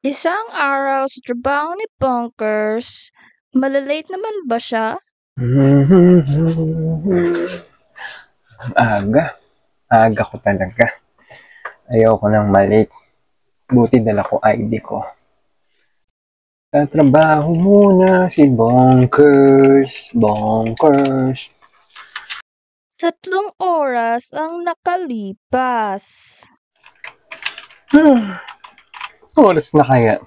Isang araw sa trabaho ni Bonkers, malalate naman ba siya? Aga. Aga ko talaga. Ayoko nang malate. Buti dala ko ID ko. Tatrabaho muna si Bonkers. Bonkers. 3 oras ang nakalipas. Oras na kaya.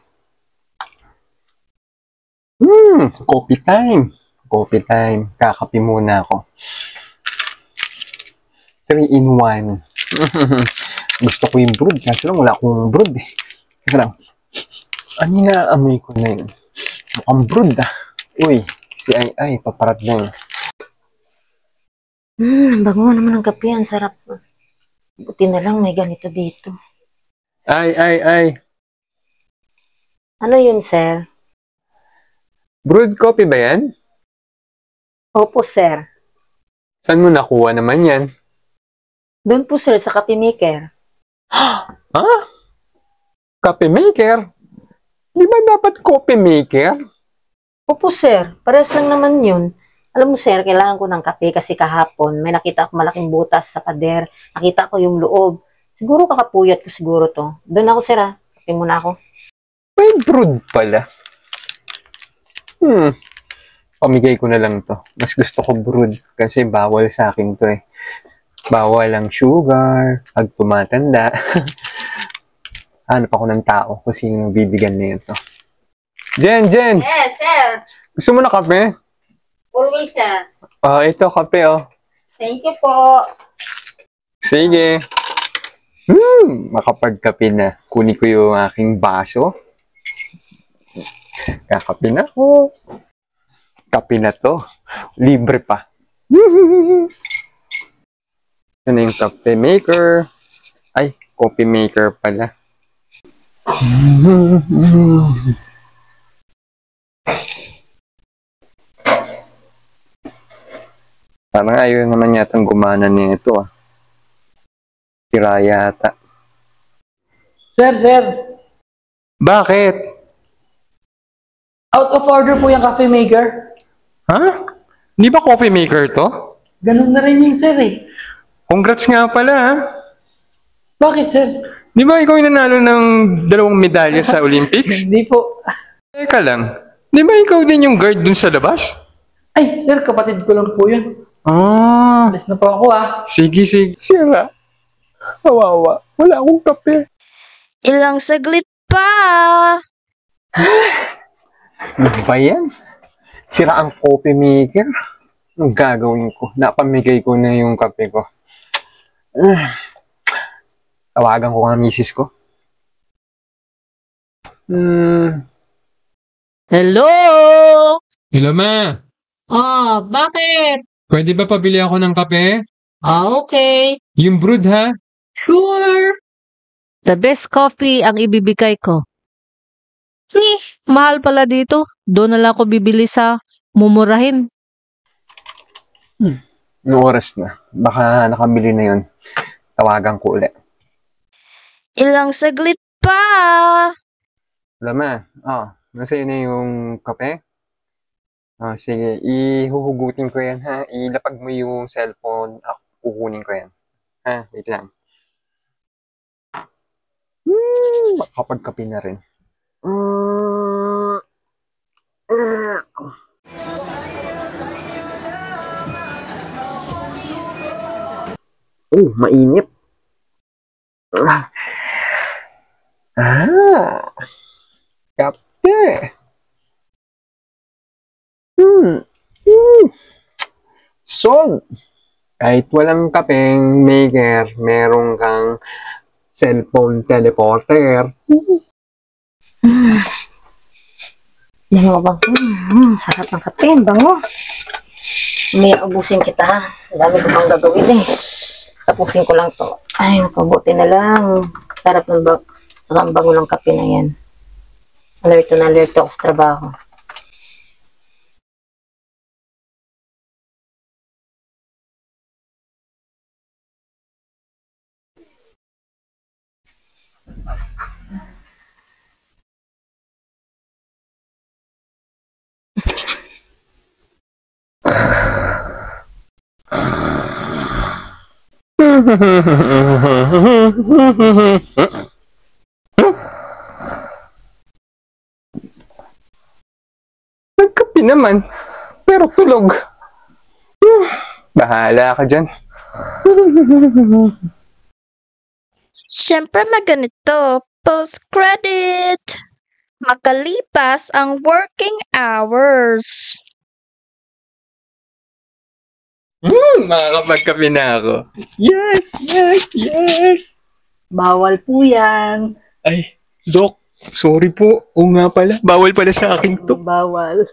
Coffee time. Coffee time. Kakape muna ako. 3 in 1. Gusto ko yung brood. Kasi lang wala akong brood eh. Kasi lang. Ano na amoy ko na yun? Mukhang brood ah. Uy, si Ay, paparat na yun. Bango naman ng kape. Ang sarap. Buti na lang may ganito dito. Ay. Ano yun, sir? Brewed coffee ba yan? Opo, sir. Saan mo nakuha naman yan? Doon po, sir, sa kape maker. Ha? Coffee maker? Di ba dapat coffee maker? Opo, sir. Parehas lang naman yun. Alam mo, sir, kailangan ko ng kape kasi kahapon may nakita ako malaking butas sa pader. Nakita ko yung loob. Siguro kakapuyat ko siguro to. Doon ako, sir, ha. Kape muna ako. May brewed pala. Pamigay ko na lang to. Mas gusto ko brewed kasi bawal sa akin to eh. Bawal ang sugar, pag tumatanda. Hanap ako ng tao kung sino bibigyan na ito. Jen! Yes, sir. Gusto mo na kape? Always, sir. Ito kape oh. Thank you po. Sige. Makapagkape na. Kunin ko yung aking baso. Kakape na ako. Kape na to. Libre pa. Ano yung kape maker? Ay, coffee maker pala. Parang ayaw naman yatang gumana nito ah. Tira yata. Sir, Bakit? out of order po yung coffee maker. Ha? Di ba coffee maker to? Ganun na rin yung sir eh. Congrats nga pala ha. Bakit, sir? Di ba ikaw yung nanalo ng 2 medalya sa Olympics? Hindi po. Teka lang. Di ba ikaw din yung guard dun sa labas? Ay, sir, kapatid ko lang po yun. Ah, Alis na po ako ah. sige. Sira. Kawawa. Wala akong kape. Ilang saglit pa. Ano ba yan? Sira ang coffee maker. Anong gagawin ko? Napamigay ko na yung kape ko. Tawagan ko nga misis ko. Hello? Hello, ma. Bakit? Pwede ba pabili ako ng kape? Okay. Yung brewed, ha? Sure. The best coffee ang ibibigay ko. Mahal pala dito. Doon na lang ako bibili sa mumurahin. Anong oras na? Baka nakabili na yun. Tawagan ko ulit. Ilang saglit pa. Wala ma. Nasa na yung kape? Sige. Ihuhugutin ko yan ha. Ilapag mo yung cellphone. Kukunin ko yan. Ha? Wait lang. Makapagkape na rin. Mainit. Kape. Sold. Kahit walang kapeng maker, meron kang cellphone teleporter. Bango, bango. Sarap ng kape. Bango. May ubusin kita ha. Ang dami ko pang gagawin eh. Tapusin ko lang to. Ay, napabuti na lang. Sarap ng bango ng kape na yan. Alerto na alerto ako sa trabaho. Nagkape naman, pero tulog. Bahala ka dyan. Siyempre maganito, post-credit. Makalipas ang working hours. Makakapagkape na ako. Yes, yes, yes. Bawal po yan. Ay, Doc, sorry po. Oo nga pala, bawal pala sa akin to. Bawal.